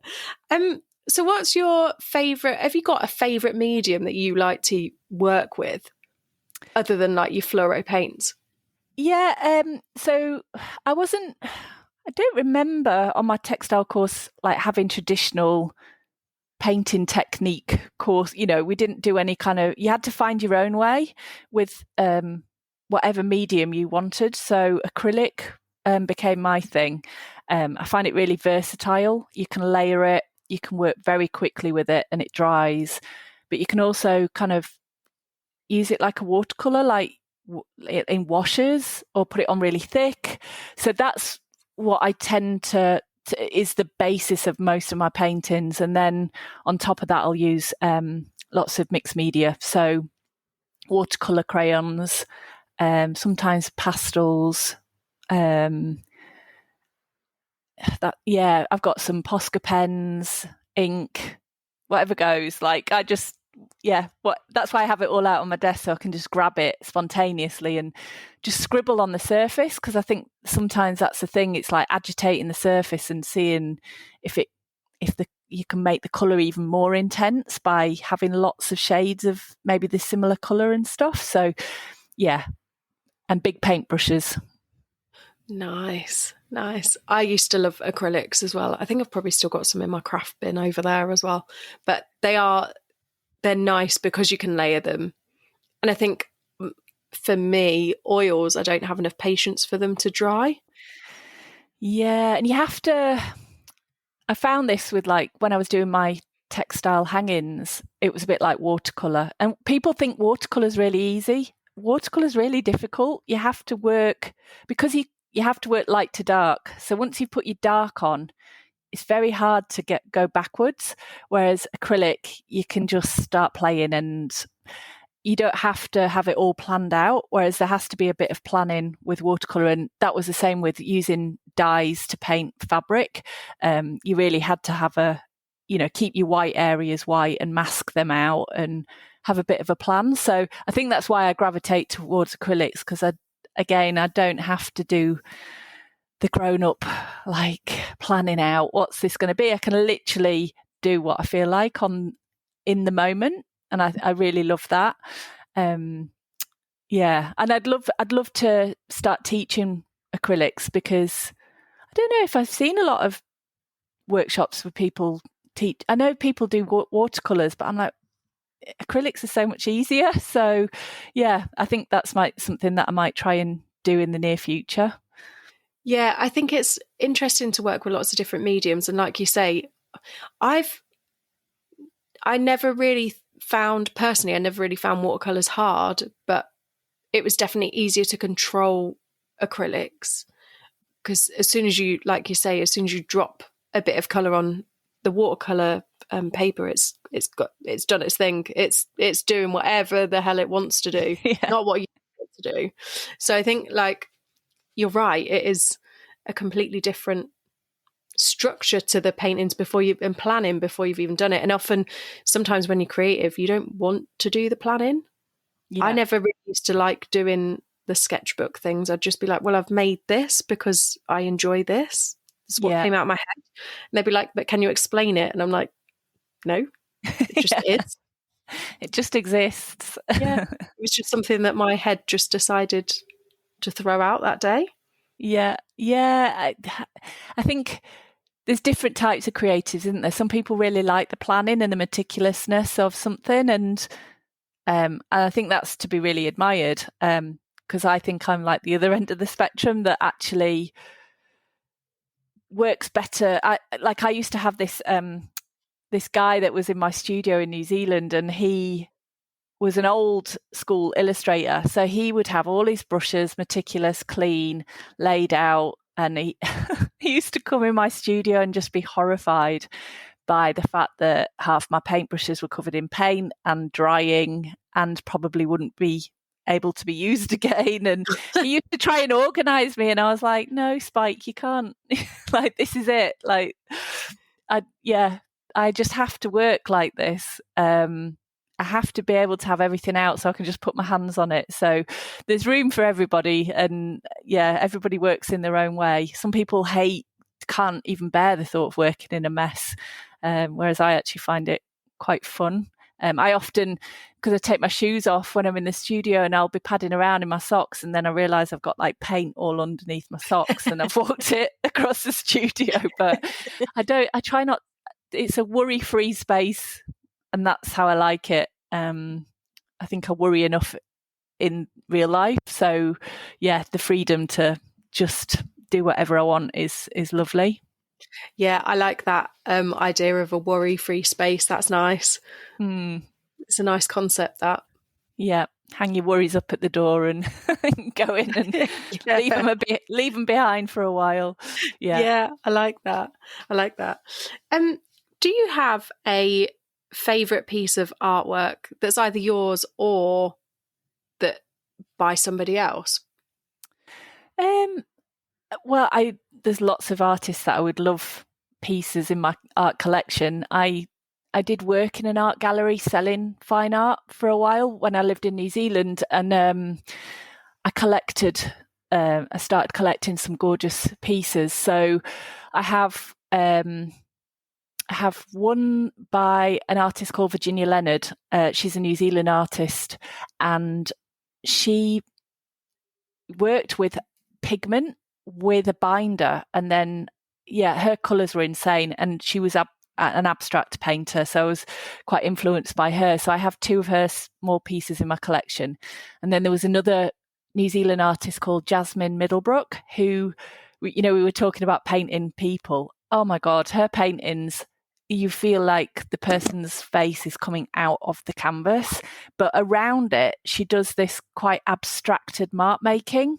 So what's your favourite? Have you got a favourite medium that you like to work with, other than like your fluoro paints? Yeah, so I don't remember on my textile course like having traditional painting technique course. We didn't do any kind of, you had to find your own way with whatever medium you wanted. So acrylic became my thing. I find it really versatile. You can layer it, you can work very quickly with it and it dries, but you can also kind of use it like a watercolour, like in washes, or put it on really thick. So that's what I tend to is the basis of most of my paintings. And then on top of that, I'll use lots of mixed media. So watercolour crayons, sometimes pastels, I've got some Posca pens, ink, whatever goes. Like that's why I have it all out on my desk, so I can just grab it spontaneously and just scribble on the surface, because I think sometimes that's the thing. It's like agitating the surface and seeing if you can make the colour even more intense by having lots of shades of maybe the similar colour and stuff. So yeah, and big paintbrushes. Nice. I used to love acrylics as well. I think I've probably still got some in my craft bin over there as well. But they're nice because you can layer them. And I think for me, oils, I don't have enough patience for them to dry. Yeah, and you have to... I found this with, like, when I was doing my textile hangings, it was a bit like watercolour. And people think watercolour's really easy. Watercolour's really difficult. You have to work, because you have to work light to dark. So once you've put your dark on, it's very hard to go backwards. Whereas acrylic, you can just start playing and you don't have to have it all planned out. Whereas there has to be a bit of planning with watercolour. And that was the same with using dyes to paint fabric. You really had to have keep your white areas white and mask them out and have a bit of a plan. So I think that's why I gravitate towards acrylics, because I don't have to do the grown-up, like, planning out what's this going to be. I can literally do what I feel like in the moment, and I really love that. And I'd love to start teaching acrylics, because I don't know if I've seen a lot of workshops where people teach. I know people do watercolors, but I'm like, acrylics are so much easier. So yeah, I think that's something that I might try and do in the near future. Yeah, I think it's interesting to work with lots of different mediums. And like you say, I never really found watercolors hard, but it was definitely easier to control acrylics, because as soon as you drop a bit of color on the watercolor paper, it's done its thing. It's doing whatever the hell it wants to do, not what you want it to do. So I think, like, you're right, it is a completely different structure to the paintings and planning before you've even done it. And often, sometimes when you're creative, you don't want to do the planning. I never really used to like doing the sketchbook things. I'd just be like, well, I've made this because I enjoy this. This is what came out of my head. And they'd be like, but can you explain it? And I'm like, no, it just is. It just exists. Yeah, it was just something that my head just decided to throw out that day. Yeah. I think there's different types of creatives, isn't there? Some people really like the planning and the meticulousness of something, and I think that's to be really admired, because I think I'm like the other end of the spectrum that actually works better. I used to have this guy that was in my studio in New Zealand, and he was an old school illustrator. So he would have all his brushes meticulous, clean, laid out. And he used to come in my studio and just be horrified by the fact that half my paintbrushes were covered in paint and drying and probably wouldn't be able to be used again. And he used to try and organise me, and I was like, no, Spike, you can't. Like, this is it. Like, I just have to work like this. I have to be able to have everything out so I can just put my hands on it. So there's room for everybody, and everybody works in their own way. Some people can't even bear the thought of working in a mess, whereas I actually find it quite fun. I often, because I take my shoes off when I'm in the studio, and I'll be padding around in my socks, and then I realise I've got like paint all underneath my socks and I've walked it across the studio. But I try not, it's a worry-free space, and that's how I like it. I think I worry enough in real life. So yeah, the freedom to just do whatever I want is lovely. Yeah, I like that idea of a worry-free space. That's nice. It's a nice concept, that. Yeah, hang your worries up at the door and go in and leave them behind for a while. Yeah, I like that. Do you have a favourite piece of artwork that's either yours or that by somebody else? Well, there's lots of artists that I would love pieces in my art collection. I did work in an art gallery selling fine art for a while when I lived in New Zealand, and I collected. I started collecting some gorgeous pieces. So I have one by an artist called Virginia Leonard. She's a New Zealand artist, and she worked with pigment with a binder, and then her colours were insane, and she was an abstract painter, so I was quite influenced by her. So I have two of her small pieces in my collection. And then there was another New Zealand artist called Jasmine Middlebrook, who, we were talking about painting people. Oh my God, her paintings, you feel like the person's face is coming out of the canvas, but around it, she does this quite abstracted mark making,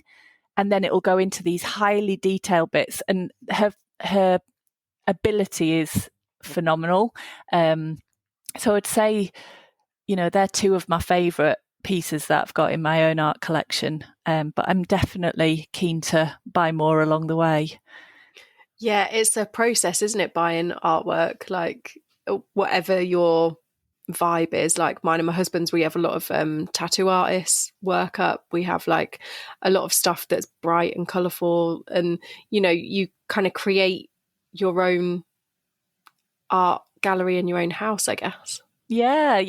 and then it will go into these highly detailed bits, and her ability is phenomenal. So I'd say, they're two of my favourite pieces that I've got in my own art collection, but I'm definitely keen to buy more along the way. Yeah, it's a process, isn't it, buying artwork? Like, whatever your vibe is. Like mine and my husband's, we have a lot of tattoo artists work up. We have like a lot of stuff that's bright and colourful, and you kind of create your own art gallery in your own house, I guess. Yeah,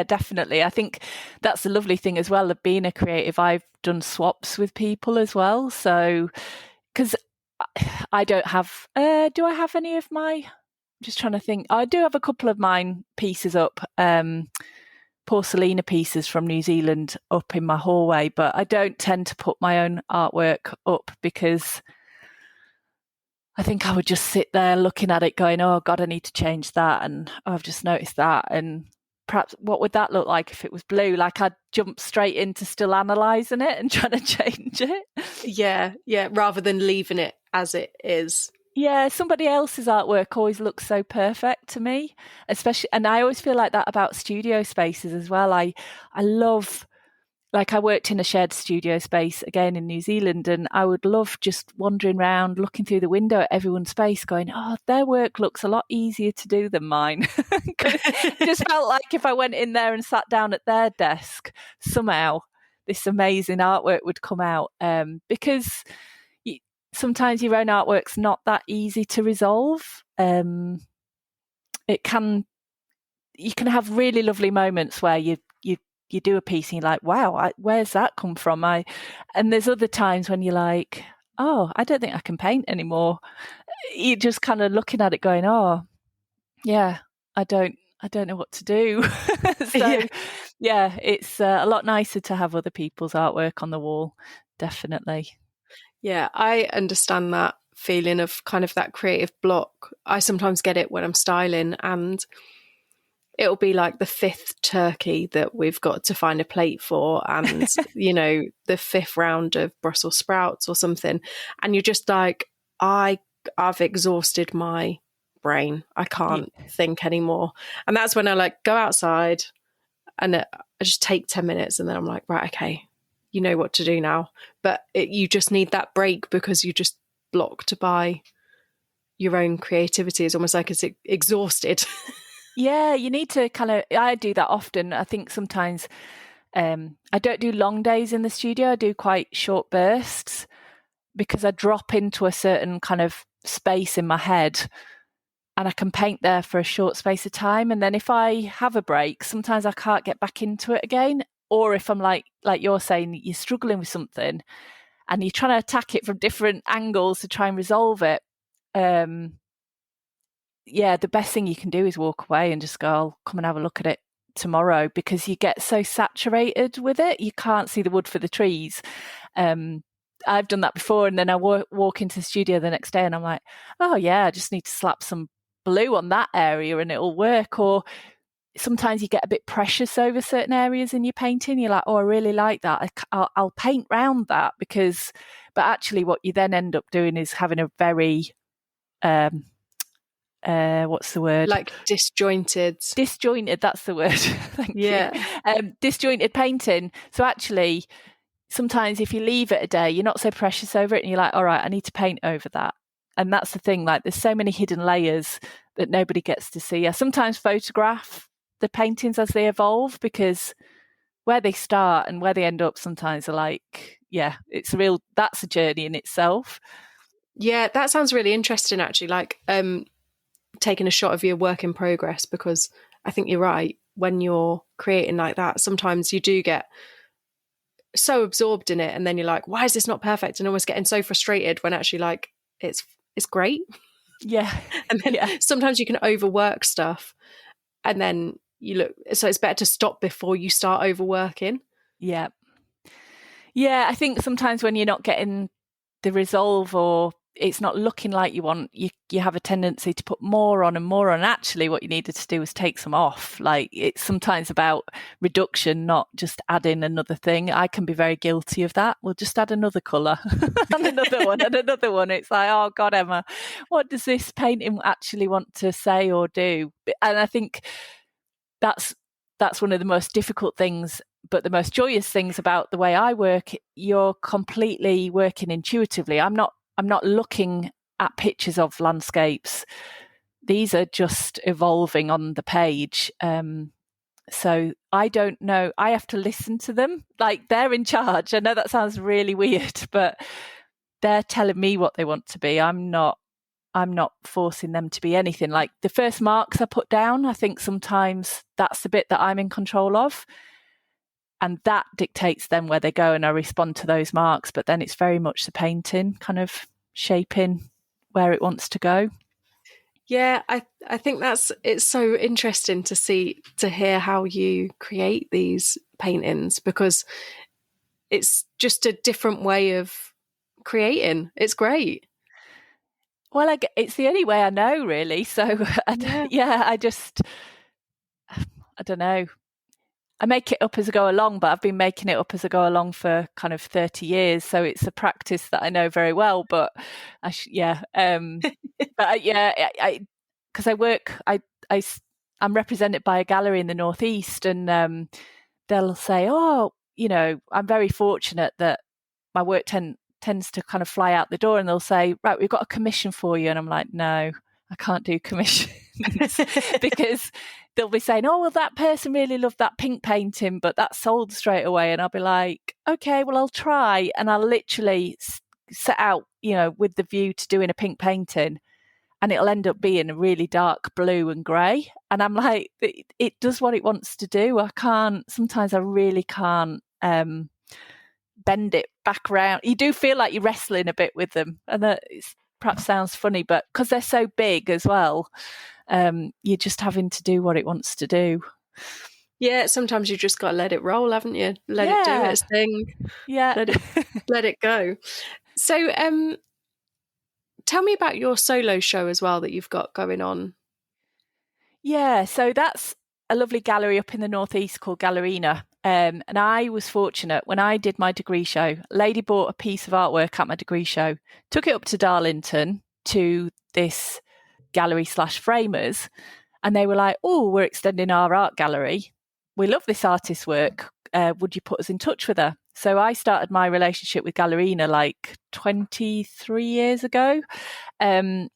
definitely. I think that's the lovely thing as well of being a creative. I've done swaps with people as well, so because I don't have do I have any of my, I'm just trying to think, I do have a couple of mine pieces up, porcelain pieces from New Zealand up in my hallway, but I don't tend to put my own artwork up because I think I would just sit there looking at it going, oh God, I need to change that, and I've just noticed that, and perhaps what would that look like if it was blue? Like I'd jump straight into still analysing it and trying to change it. Yeah, rather than leaving it as it is. Yeah, somebody else's artwork always looks so perfect to me, especially, and I always feel like that about studio spaces as well. I love, like I worked in a shared studio space again in New Zealand, and I would love just wandering around, looking through the window at everyone's space going, oh, their work looks a lot easier to do than mine. It just felt like if I went in there and sat down at their desk, somehow this amazing artwork would come out, because sometimes your own artwork's not that easy to resolve. You can have really lovely moments where you do a piece and you're like, wow, where's that come from? And there's other times when you're like, oh, I don't think I can paint anymore. You're just kind of looking at it going, oh, yeah, I don't know what to do. So it's a lot nicer to have other people's artwork on the wall, definitely. Yeah, I understand that feeling of kind of that creative block. I sometimes get it when I'm styling, and it'll be like the fifth turkey that we've got to find a plate for, and the fifth round of Brussels sprouts or something, and you're just like, I've exhausted my brain. I can't think anymore. And that's when I like go outside and I just take 10 minutes, and then I'm like, right, okay, you know what to do now. But you just need that break because you just blocked by your own creativity. It's almost like it's exhausted. Yeah, you need to I do that often. I think sometimes I don't do long days in the studio. I do quite short bursts because I drop into a certain kind of space in my head and I can paint there for a short space of time. And then if I have a break, sometimes I can't get back into it again. Or if I'm like you're saying, you're struggling with something and you're trying to attack it from different angles to try and resolve it. The best thing you can do is walk away and just go, I'll come and have a look at it tomorrow, because you get so saturated with it. You can't see the wood for the trees. I've done that before, and then I walk into the studio the next day and I'm like, oh yeah, I just need to slap some blue on that area and it'll work. Or sometimes you get a bit precious over certain areas in your painting. You're like, oh, I really like that. I'll paint round that but actually what you then end up doing is having a very, what's the word? Like disjointed. Disjointed, that's the word. Thank you. Disjointed painting. So actually sometimes if you leave it a day, you're not so precious over it and you're like, all right, I need to paint over that. And that's the thing, like there's so many hidden layers that nobody gets to see. I sometimes photograph the paintings as they evolve, because where they start and where they end up sometimes are like, that's a journey in itself. Yeah, that sounds really interesting, actually, like taking a shot of your work in progress, because I think you're right. When you're creating like that, sometimes you do get so absorbed in it, and then you're like, why is this not perfect? And almost getting so frustrated when actually like it's great. Yeah. And then sometimes you can overwork stuff, and then you look, so it's better to stop before you start overworking. Yeah. Yeah, I think sometimes when you're not getting the resolve, or it's not looking like you want, you have a tendency to put more on and more on. Actually, what you needed to do was take some off. Like, it's sometimes about reduction, not just adding another thing. I can be very guilty of that. We'll just add another colour and another one and another one. It's like, oh God, Emma, what does this painting actually want to say or do? And I think that's one of the most difficult things, but the most joyous things about the way I work. You're completely working intuitively. I'm not looking at pictures of landscapes. These are just evolving on the page. So I don't know. I have to listen to them. Like, they're in charge. I know that sounds really weird, but they're telling me what they want to be. I'm not forcing them to be anything. Like, the first marks I put down, I think sometimes that's the bit that I'm in control of. And that dictates then where they go, and I respond to those marks. But then it's very much the painting kind of shaping where it wants to go. Yeah, I think it's so interesting to hear how you create these paintings, because it's just a different way of creating. It's great. Well, it's the only way I know, really. So I don't know. I make it up as I go along, but I've been making it up as I go along for kind of 30 years. So it's a practice that I know very well, but because I'm represented by a gallery in the Northeast, and they'll say, oh, I'm very fortunate that my work tends to kind of fly out the door, and they'll say, right, we've got a commission for you. And I'm like, no, I can't do commissions because they'll be saying, oh, well, that person really loved that pink painting, but that sold straight away. And I'll be like, okay, well, I'll try. And I'll literally set out, with the view to doing a pink painting, and it'll end up being a really dark blue and grey. And I'm like, it does what it wants to do. Sometimes I really can't bend it back around. You do feel like you're wrestling a bit with them, and that perhaps sounds funny, but because they're so big as well, you're just having to do what it wants to do. Yeah, sometimes you just got to let it roll, haven't you? Let it do its thing. Yeah, let it go. So, tell me about your solo show as well that you've got going on. Yeah, so that's a lovely gallery up in the Northeast called Gallerina. And I was fortunate when I did my degree show. A lady bought a piece of artwork at my degree show, took it up to Darlington to this gallery/framers, and they were like, oh, we're extending our art gallery. We love this artist's work. Would you put us in touch with her? So I started my relationship with Gallerina like 23 years ago. So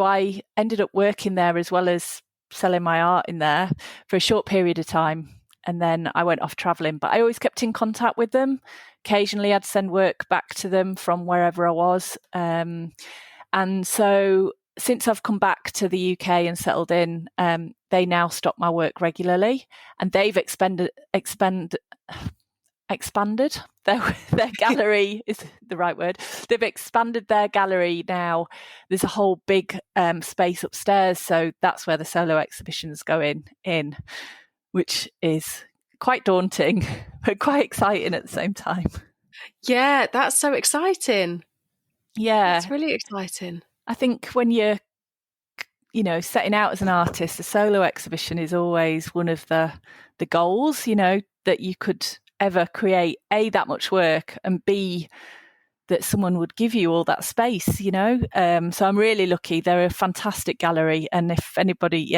I ended up working there as well as selling my art in there for a short period of time. And then I went off travelling, but I always kept in contact with them. Occasionally I'd send work back to them from wherever I was. And so since I've come back to the UK and settled in, they now stock my work regularly, and they've expanded their gallery is the right word. They've expanded their gallery now. There's a whole big space upstairs, so that's where the solo exhibition's going in, which is quite daunting but quite exciting at the same time. Yeah, that's so exciting. Yeah, it's really exciting. I think when you're setting out as an artist, a solo exhibition is always one of the goals, that you could ever create, A, that much work, and B, that someone would give you all that space, So I'm really lucky. They're a fantastic gallery, and if anybody,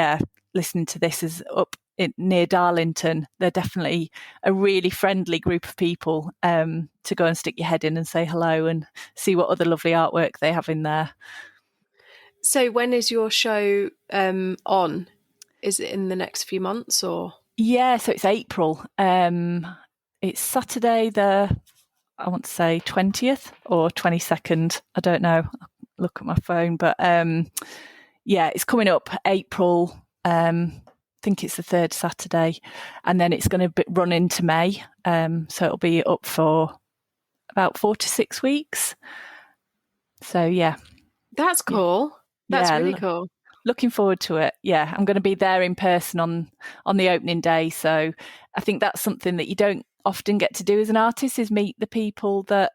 listening to this is up near Darlington. They're definitely a really friendly group of people to go and stick your head in and say hello and see what other lovely artwork they have in there. So when is your show on? Is it in the next few months or? Yeah, so it's April. It's Saturday I want to say 20th or 22nd. I don't know. I'll look at my phone, but it's coming up April. I think it's the third Saturday, and then it's going to run into May. So it'll be up for about 4 to 6 weeks. So yeah, that's cool. That's really cool. Looking forward to it. Yeah, I'm going to be there in person on the opening day. So I think that's something that you don't often get to do as an artist, is meet the people that,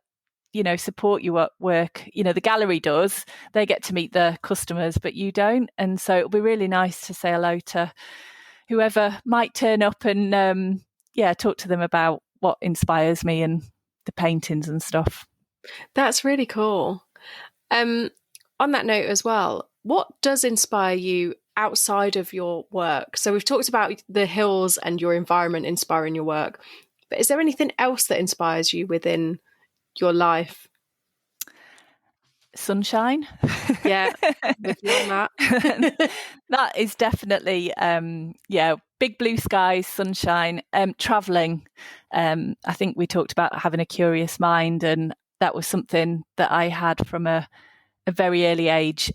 you know, support you at work. You know, the gallery does. They get to meet the customers, but you don't. And so it'll be really nice to say hello to whoever might turn up and, talk to them about what inspires me and the paintings and stuff. That's really cool. On that note as well, what does inspire you outside of your work? So we've talked about the hills and your environment inspiring your work, but is there anything else that inspires you within your life? Sunshine. Yeah, with you on that. That is definitely, big blue skies, sunshine, travelling. I think we talked about having a curious mind, and that was something that I had from a very early age.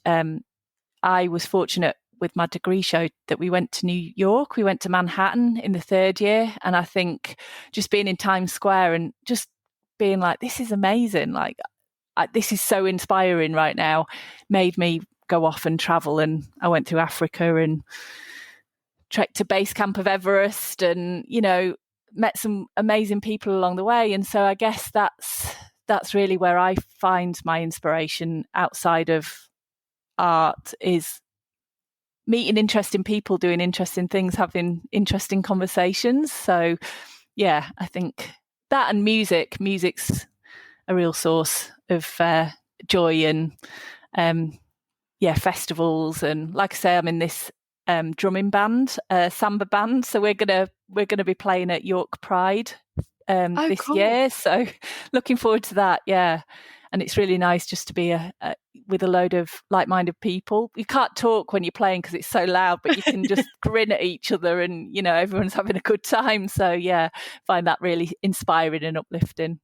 I was fortunate with my degree show that we went to New York, we went to Manhattan in the third year, and I think just being in Times Square and just being like, this is amazing, like this is so inspiring right now, made me go off and travel. And I went to Africa and trekked to base camp of Everest, and, you know, met some amazing people along the way. And so I guess that's really where I find my inspiration outside of art, is meeting interesting people, doing interesting things, having interesting conversations. So yeah, I think that, and music's a real source of joy, and festivals. And like I say, I'm in this drumming band, samba band, so we're gonna be playing at York Pride this year, so looking forward to that. Yeah, and it's really nice just to be with a load of like-minded people. You can't talk when you're playing because it's so loud, but you can just grin at each other, and, you know, everyone's having a good time. So yeah, find that really inspiring and uplifting.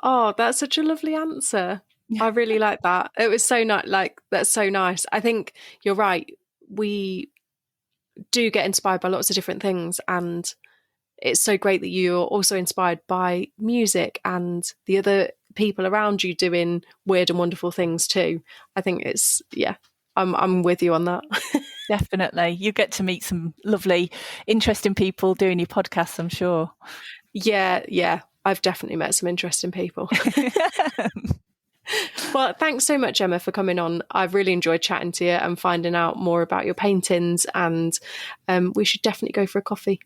Oh, that's such a lovely answer. I really like that. It was so nice. Like, that's so nice. I think you're right. We do get inspired by lots of different things, and it's so great that you're also inspired by music and the other people around you doing weird and wonderful things too. I think it's, I'm with you on that. Definitely. You get to meet some lovely, interesting people doing your podcasts, I'm sure. Yeah. I've definitely met some interesting people. Well, thanks so much, Emma, for coming on. I've really enjoyed chatting to you and finding out more about your paintings, and we should definitely go for a coffee.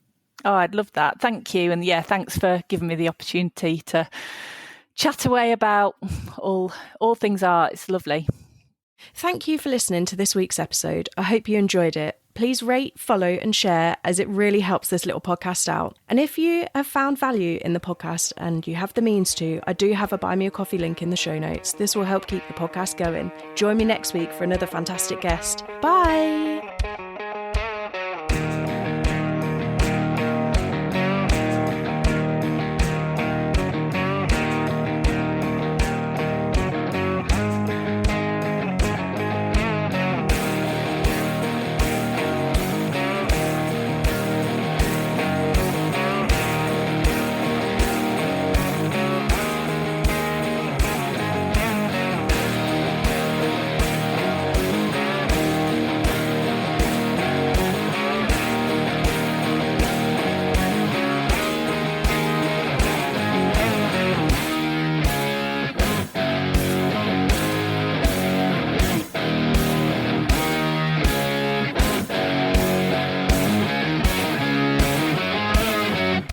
Oh, I'd love that. Thank you. And yeah, thanks for giving me the opportunity to chat away about all things art. It's lovely. Thank you for listening to this week's episode. I hope you enjoyed it. Please rate, follow and share, as it really helps this little podcast out. And if you have found value in the podcast and you have the means to, I do have a Buy Me a Coffee link in the show notes. This will help keep the podcast going. Join me next week for another fantastic guest. Bye!